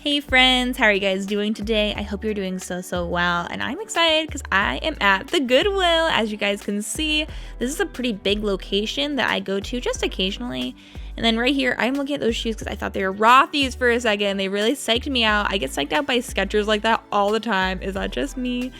Hey friends, how are you guys doing today? I hope you're doing so well, and I'm excited because I am at the Goodwill. As you guys can see, this is a pretty big location that I go to just occasionally. And then right here, I'm looking at those shoes because I thought they were Rothy's for a second. They really psyched me out. I get psyched out by Skechers like that all the time. Is that just me?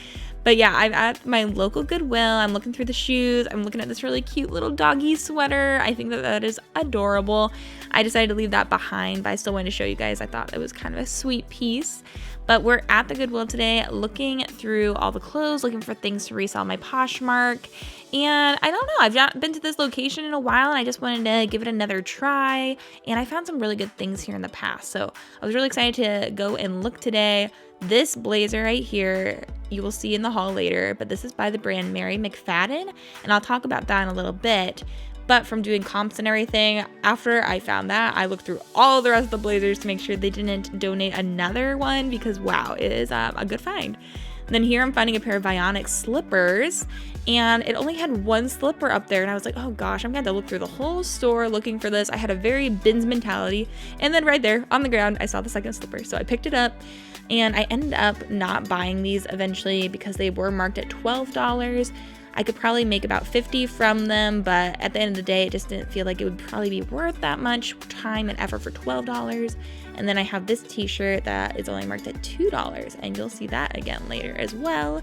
But yeah, I'm at my local Goodwill. I'm looking through the shoes. I'm looking at this really cute little doggy sweater. I think that is adorable. I decided to leave that behind, but I still wanted to show you guys. I thought it was kind of a sweet piece. But we're at the Goodwill today looking through all the clothes, looking for things to resell my Poshmark. And I don't know, I've not been to this location in a while and I just wanted to give it another try. And I found some really good things here in the past. So I was really excited to go and look today. This blazer right here, you will see in the haul later, but this is by the brand Mary McFadden. And I'll talk about that in a little bit. But from doing comps and everything, after I found that, I looked through all the rest of the blazers to make sure they didn't donate another one because wow, it is a good find. And then here I'm finding a pair of Vionic slippers and it only had one slipper up there and I was like, oh gosh, I'm gonna have to look through the whole store looking for this. I had a very bins mentality, and then right there on the ground, I saw the second slipper. So I picked it up and I ended up not buying these eventually because they were marked at $12. I could probably make about $50 from them, but at the end of the day, it just didn't feel like it would probably be worth that much time and effort for $12. And then I have this t-shirt that is only marked at $2, and you'll see that again later as well.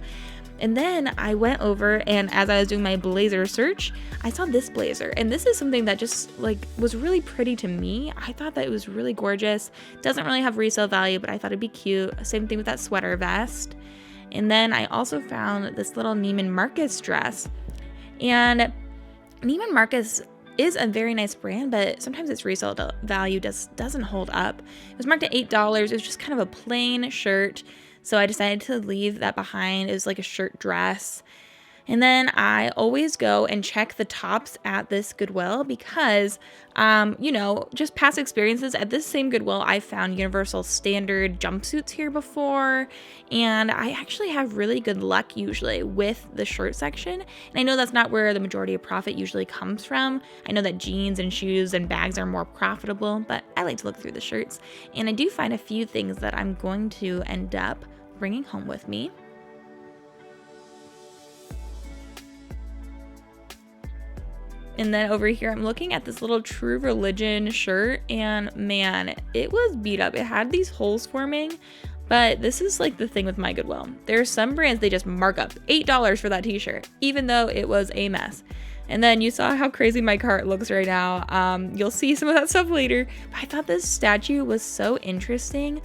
And then I went over, and as I was doing my blazer search, I saw this blazer, and this is something that just was really pretty to me. I thought that it was really gorgeous. Doesn't really have resale value, but I thought it'd be cute. Same thing with that sweater vest. And then I also found this little Neiman Marcus dress. And Neiman Marcus is a very nice brand, but sometimes its resale value doesn't hold up. It was marked at $8. It was just kind of a plain shirt. So I decided to leave that behind. It was like a shirt dress. And then I always go and check the tops at this Goodwill because, just past experiences at this same Goodwill, I found Universal Standard jumpsuits here before. And I actually have really good luck usually with the shirt section. And I know that's not where the majority of profit usually comes from. I know that jeans and shoes and bags are more profitable, but I like to look through the shirts. And I do find a few things that I'm going to end up bringing home with me. And then over here, I'm looking at this little True Religion shirt, and man, it was beat up. It had these holes forming, but this is like the thing with my Goodwill. There are some brands, they just mark up $8 for that t-shirt, even though it was a mess. And then you saw how crazy my cart looks right now. You'll see some of that stuff later, but I thought this statue was so interesting.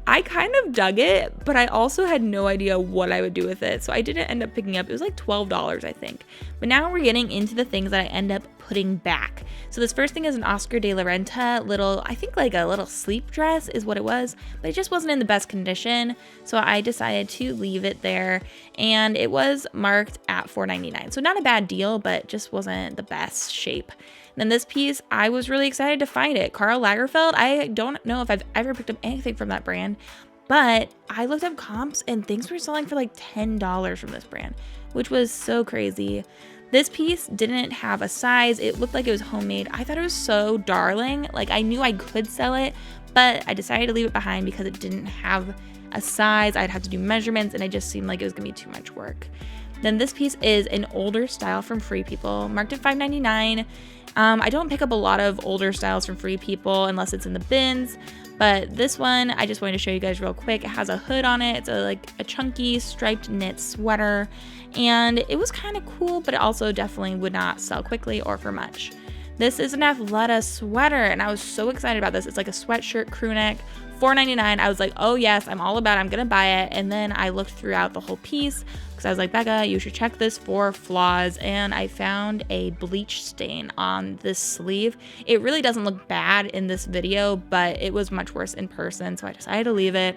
I kind of dug it, but I also had no idea what I would do with it. So I didn't end up picking up. It was like $12, I think. But now we're getting into the things that I end up putting back. So this first thing is an Oscar de la Renta I think like a little sleep dress is what it was, but it just wasn't in the best condition. So I decided to leave it there, and it was marked at $4.99. So not a bad deal, but just wasn't the best shape. And then this piece, I was really excited to find it. Karl Lagerfeld, I don't know if I've ever picked up anything from that brand, but I looked up comps and things were selling for like $10 from this brand, which was so crazy. This piece didn't have a size. It looked like it was homemade. I thought it was so darling. I knew I could sell it, but I decided to leave it behind because it didn't have a size. I'd have to do measurements and it just seemed like it was gonna be too much work. Then this piece is an older style from Free People, marked at $5.99. I don't pick up a lot of older styles from Free People unless it's in the bins, but this one I just wanted to show you guys real quick. It has a hood on it. It's a chunky striped knit sweater, and it was kind of cool, but it also definitely would not sell quickly or for much. This is an Athleta sweater, and I was so excited about this. It's like a sweatshirt crew neck, $4.99. I was like, oh yes, I'm all about it. I'm gonna buy it. And then I looked throughout the whole piece because I was like, Bekah, you should check this for flaws. And I found a bleach stain on this sleeve. It really doesn't look bad in this video, but it was much worse in person, so I decided to leave it.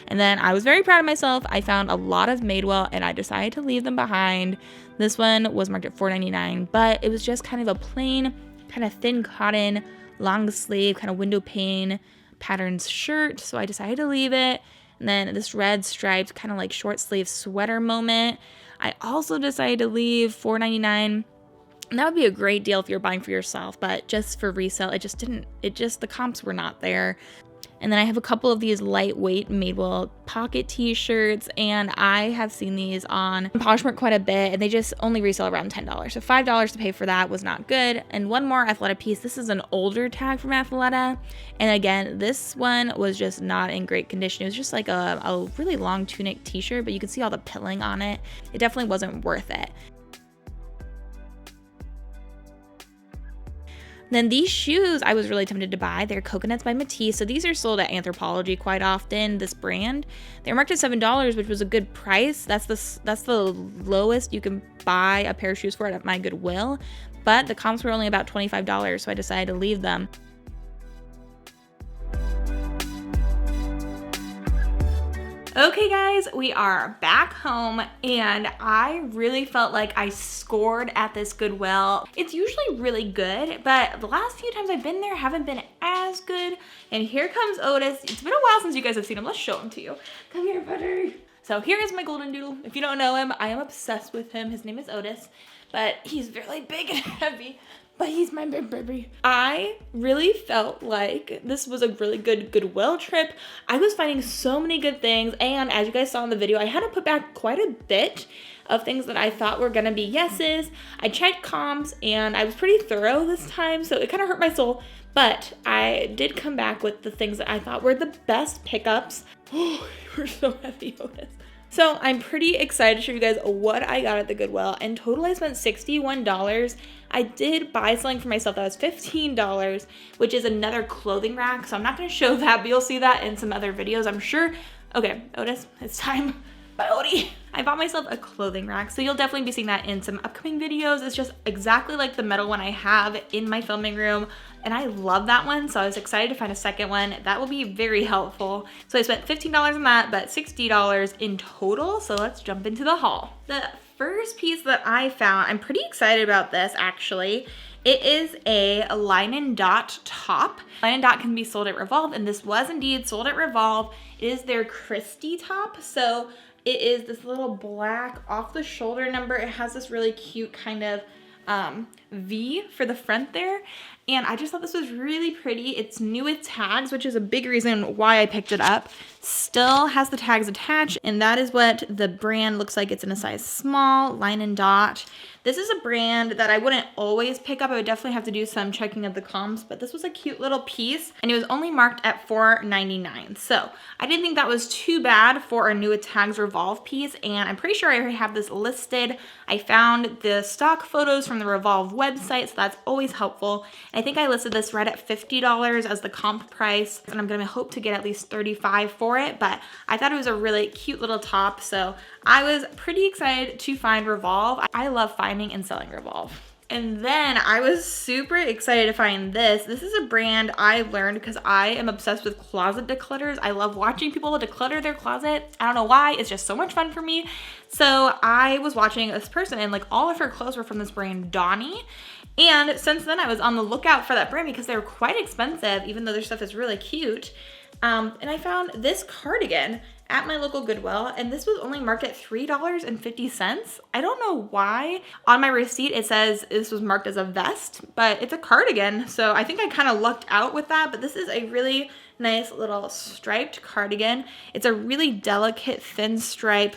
And then I was very proud of myself. I found a lot of Madewell and I decided to leave them behind. This one was marked at $4.99, but it was just kind of a plain, kind of thin cotton, long sleeve, kind of window pane patterns shirt, so I decided to leave it. And then this red striped kind of like short sleeve sweater moment, I also decided to leave $4.99. And that would be a great deal if you're buying for yourself, but just for resale, the comps were not there. And then I have a couple of these lightweight Madewell pocket t-shirts, and I have seen these on Poshmark quite a bit, and they just only resell around $10. So $5 to pay for that was not good. And one more Athleta piece. This is an older tag from Athleta. And again, this one was just not in great condition. It was just like a really long tunic t-shirt, but you can see all the pilling on it. It definitely wasn't worth it. Then these shoes I was really tempted to buy. They're Coconuts by Matisse. So these are sold at Anthropologie quite often, this brand. They're marked at $7, which was a good price. That's the lowest you can buy a pair of shoes for at my Goodwill. But the comps were only about $25, so I decided to leave them. Okay guys, we are back home, and I really felt like I scored at this Goodwill. It's usually really good, but the last few times I've been there haven't been as good. And here comes Otis. It's been a while since you guys have seen him. Let's show him to you. Come here, buddy. So here is my golden doodle. If you don't know him, I am obsessed with him. His name is Otis, but he's really big and heavy. But he's my baby. I really felt like this was a really good Goodwill trip. I was finding so many good things, and as you guys saw in the video, I had to put back quite a bit of things that I thought were gonna be yeses. I checked comps, and I was pretty thorough this time, so it kind of hurt my soul, but I did come back with the things that I thought were the best pickups. Oh, you were so heavy, Otis. So I'm pretty excited to show you guys what I got at the Goodwill. In total, I spent $61. I did buy something for myself that was $15, which is another clothing rack. So I'm not gonna show that, but you'll see that in some other videos, I'm sure. Okay, Otis, it's time. Bye, Odie. I bought myself a clothing rack, so you'll definitely be seeing that in some upcoming videos. It's just exactly like the metal one I have in my filming room, and I love that one, so I was excited to find a second one. That will be very helpful. So I spent $15 on that, but $60 in total, so let's jump into the haul. The first piece that I found, I'm pretty excited about this actually. It is a line and dot top. Line and dot can be sold at Revolve, and this was indeed sold at Revolve. It is their Christie top, so it is this little black off the shoulder number. It has this really cute kind of V for the front there. And I just thought this was really pretty. It's new with tags, which is a big reason why I picked it up. Still has the tags attached, and that is what the brand looks like. It's in a size small, line and dot. This is a brand that I wouldn't always pick up. I would definitely have to do some checking of the comps, but this was a cute little piece, and it was only marked at $4.99. So I didn't think that was too bad for a new with tags Revolve piece, and I'm pretty sure I already have this listed. I found the stock photos from the Revolve website, so that's always helpful. I think I listed this right at $50 as the comp price, and I'm gonna hope to get at least $35 for it, but I thought it was a really cute little top, so I was pretty excited to find Revolve. I love finding and selling Revolve. And then I was super excited to find this. This is a brand I learned because I am obsessed with closet declutters. I love watching people declutter their closet. I don't know why, it's just so much fun for me. So I was watching this person, and like all of her clothes were from this brand Donnie. And since then I was on the lookout for that brand because they were quite expensive, even though their stuff is really cute. And I found this cardigan at my local Goodwill, and this was only marked at $3.50. I don't know why. On my receipt it says this was marked as a vest, but it's a cardigan, so I think I kind of lucked out with that, but this is a really nice little striped cardigan. It's a really delicate thin stripe,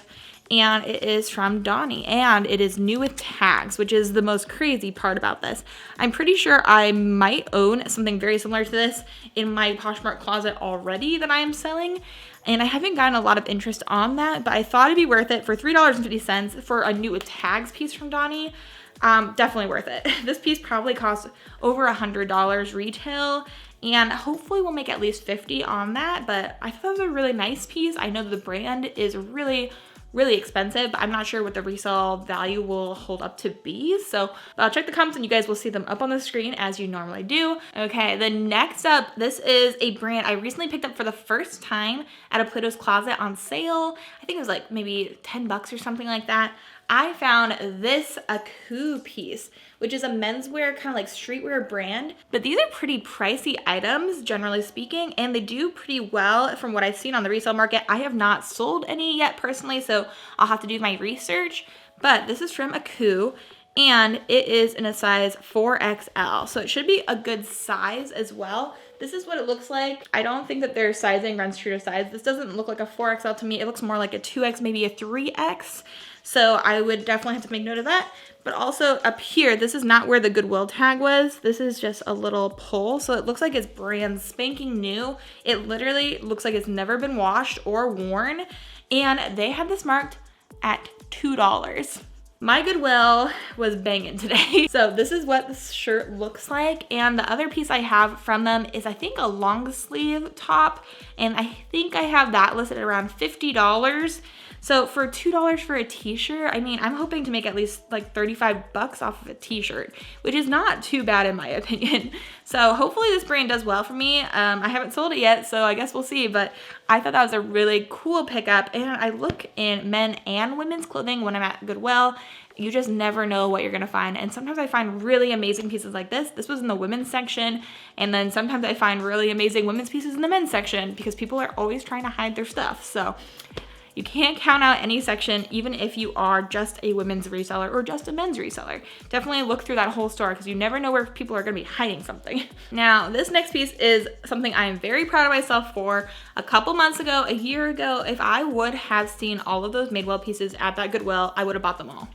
and it is from Donnie, and it is new with tags, which is the most crazy part about this. I'm pretty sure I might own something very similar to this in my Poshmark closet already that I am selling, and I haven't gotten a lot of interest on that, but I thought it'd be worth it for $3.50 for a new with tags piece from Donnie. Definitely worth it. This piece probably costs over $100 retail, and hopefully we'll make at least $50 on that, but I thought it was a really nice piece. I know the brand is really expensive, but I'm not sure what the resale value will hold up to be. So I'll check the comps and you guys will see them up on the screen as you normally do. Okay, then next up, this is a brand I recently picked up for the first time at a Plato's Closet on sale. I think it was like maybe 10 bucks or something like that. I found this Akoo piece, which is a menswear kind of like streetwear brand, but these are pretty pricey items generally speaking, and they do pretty well from what I've seen on the resale market. I have not sold any yet personally, so I'll have to do my research, but this is from Akoo. and it is in a size 4XL. So it should be a good size as well. This is what it looks like. I don't think that their sizing runs true to size. This doesn't look like a 4XL to me. It looks more like a 2X, maybe a 3X. So I would definitely have to make note of that. But also up here, this is not where the Goodwill tag was. This is just a little pull. So it looks like it's brand spanking new. It literally looks like it's never been washed or worn. And they had this marked at $2. My Goodwill was banging today. So this is what this shirt looks like. And the other piece I have from them is I think a long sleeve top. And I think I have that listed at around $50. So for $2 for a t-shirt, I mean, I'm hoping to make at least like 35 bucks off of a t-shirt, which is not too bad in my opinion. So hopefully this brand does well for me. I haven't sold it yet, so I guess we'll see, but I thought that was a really cool pickup. And I look in men and women's clothing when I'm at Goodwill. You just never know what you're gonna find. And sometimes I find really amazing pieces like this. This was in the women's section. And then sometimes I find really amazing women's pieces in the men's section because people are always trying to hide their stuff. So you can't count out any section, even if you are just a women's reseller or just a men's reseller. Definitely look through that whole store because you never know where people are gonna be hiding something. Now, this next piece is something I am very proud of myself for. A couple months ago, a year ago, if I would have seen all of those Madewell pieces at that Goodwill, I would have bought them all.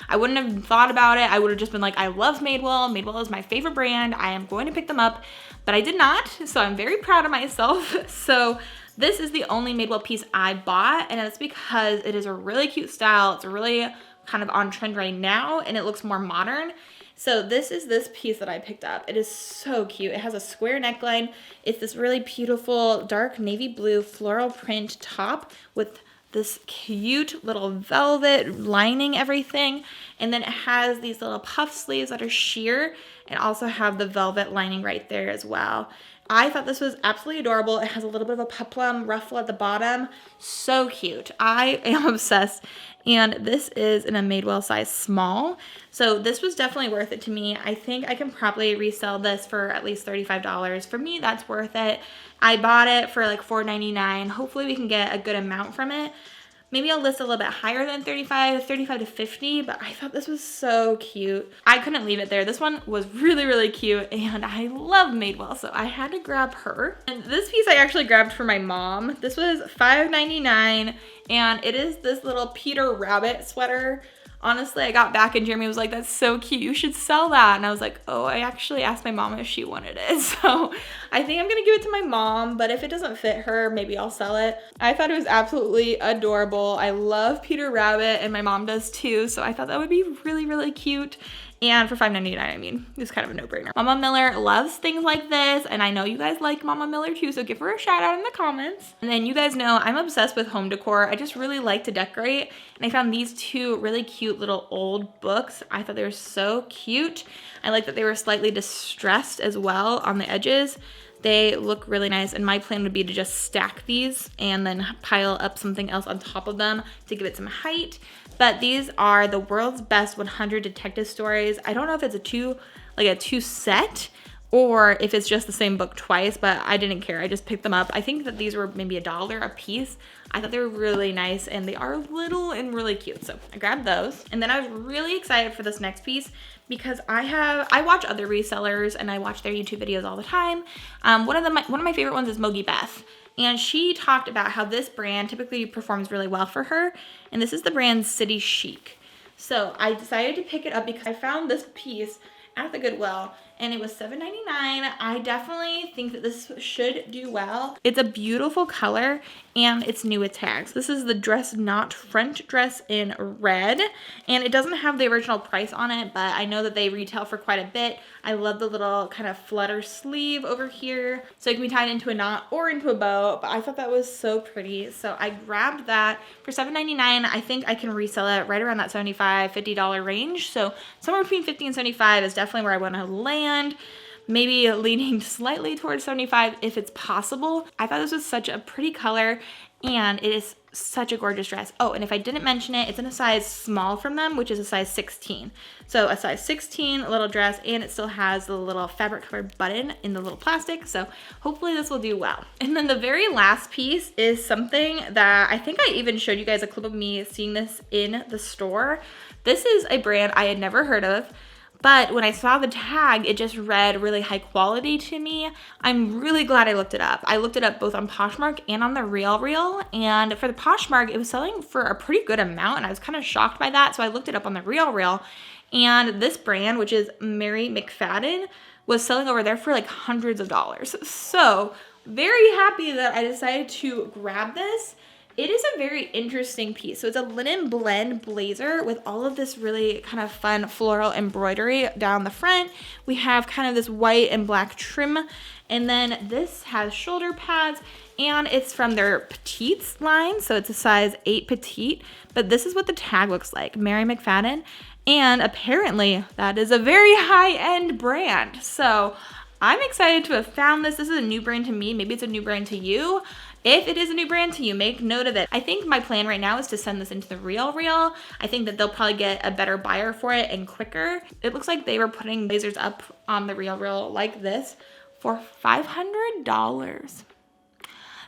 I wouldn't have thought about it. I would have just been like, I love Madewell. Madewell is my favorite brand. I am going to pick them up, but I did not, so I'm very proud of myself. So this is the only Madewell piece I bought, and it's because it is a really cute style. It's really kind of on trend right now, and it looks more modern. So this is this piece that I picked up. It is so cute. It has a square neckline. It's this really beautiful dark navy blue floral print top with this cute little velvet lining everything. And then it has these little puff sleeves that are sheer and also have the velvet lining right there as well. I thought this was absolutely adorable. It has a little bit of a peplum ruffle at the bottom. So cute. I am obsessed. And this is in a Madewell size small. So this was definitely worth it to me. I think I can probably resell this for at least $35. For me, that's worth it. I bought it for like $4.99. Hopefully we can get a good amount from it. Maybe I'll list a little bit higher than 35 to 50, but I thought this was so cute. I couldn't leave it there. This one was really, really cute, and I love Madewell, so I had to grab her. And this piece I actually grabbed for my mom. This was $5.99, and it is this little Peter Rabbit sweater. Honestly, I got back and Jeremy was like, that's so cute, you should sell that. And I was like, oh, I actually asked my mom if she wanted it. So I think I'm gonna give it to my mom, but if it doesn't fit her, maybe I'll sell it. I thought it was absolutely adorable. I love Peter Rabbit, and my mom does too. So I thought that would be really, really cute. And for $5.99, I mean, it's kind of a no-brainer. Mama Miller loves things like this, and I know you guys like Mama Miller too, so give her a shout out in the comments. And then you guys know I'm obsessed with home decor. I just really like to decorate, and I found these two really cute little old books. I thought they were so cute. I like that they were slightly distressed as well on the edges. They look really nice, and my plan would be to just stack these and then pile up something else on top of them to give it some height. But these are the world's best 100 detective stories. I don't know if it's a two set or if it's just the same book twice, but I didn't care. I just picked them up. I think that these were maybe $1 a piece. I thought they were really nice, and they are little and really cute. So I grabbed those. And then I was really excited for this next piece because I watch other resellers and I watch their YouTube videos all the time. One of my favorite ones is Mogi Beth. And she talked about how this brand typically performs really well for her. And this is the brand City Chic. So I decided to pick it up because I found this piece at the Goodwill and it was $7.99. I definitely think that this should do well. It's a beautiful color and it's new with tags. This is the Dress Not Front dress in red, and it doesn't have the original price on it, but I know that they retail for quite a bit. I love the little kind of flutter sleeve over here, so it can be tied into a knot or into a bow, but I thought that was so pretty. So I grabbed that for $7.99. I think I can resell it right around that $75, $50 range. So somewhere between $50 and $75 is definitely where I want to land. Maybe leaning slightly towards $75 if it's possible. I thought this was such a pretty color, and it is such a gorgeous dress. Oh, and if I didn't mention it, it's in a size small from them, which is a size 16. So a size 16 little dress, and it still has the little fabric covered button in the little plastic. So hopefully this will do well. And then the very last piece is something that I think I even showed you guys a clip of me seeing this in the store. This is a brand I had never heard of, but when I saw the tag, it just read really high quality to me. I'm really glad I looked it up. I looked it up both on Poshmark and on the RealReal, and for the Poshmark, it was selling for a pretty good amount, and I was kind of shocked by that, so I looked it up on the RealReal, and this brand, which is Mary McFadden, was selling over there for like hundreds of dollars. So very happy that I decided to grab this. It is a very interesting piece. So it's a linen blend blazer with all of this really kind of fun floral embroidery down the front. We have kind of this white and black trim. And then this has shoulder pads, and it's from their petites line. So it's a size 8 petite, but this is what the tag looks like, Mary McFadden. And apparently that is a very high-end brand. So I'm excited to have found this. This is a new brand to me. Maybe it's a new brand to you. If it is a new brand to you, make note of it. I think my plan right now is to send this into the RealReal. I think that they'll probably get a better buyer for it and quicker. It looks like they were putting blazers up on the RealReal like this for $500.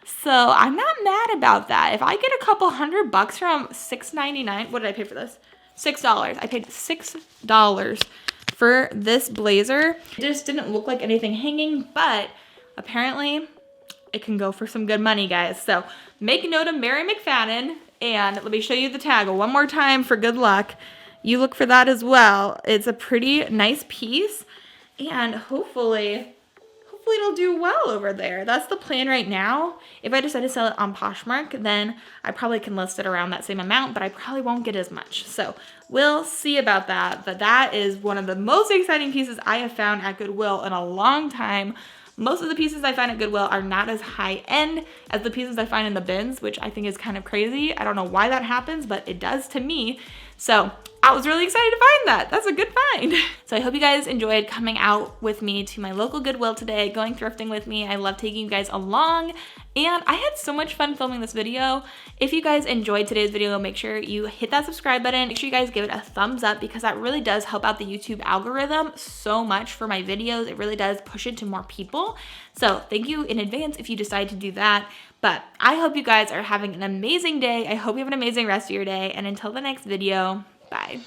So I'm not mad about that. If I get a couple $100 from $6.99, what did I pay for this? $6. I paid $6 for this blazer. It just didn't look like anything hanging, but apparently it can go for some good money, guys. So make a note of Mary McFadden, and let me show you the tag one more time for good luck. You look for that as well. It's a pretty nice piece, and hopefully it'll do well over there. That's the plan right now. If I decide to sell it on Poshmark, then I probably can list it around that same amount, but I probably won't get as much. So we'll see about that. But that is one of the most exciting pieces I have found at Goodwill in a long time. Most of the pieces I find at Goodwill are not as high end as the pieces I find in the bins, which I think is kind of crazy. I don't know why that happens, but it does to me. So I was really excited to find that. That's a good find. So I hope you guys enjoyed coming out with me to my local Goodwill today, going thrifting with me. I love taking you guys along, and I had so much fun filming this video. If you guys enjoyed today's video, make sure you hit that subscribe button. Make sure you guys give it a thumbs up, because that really does help out the YouTube algorithm so much for my videos. It really does push it to more people. So thank you in advance if you decide to do that. But I hope you guys are having an amazing day. I hope you have an amazing rest of your day. And until the next video, bye.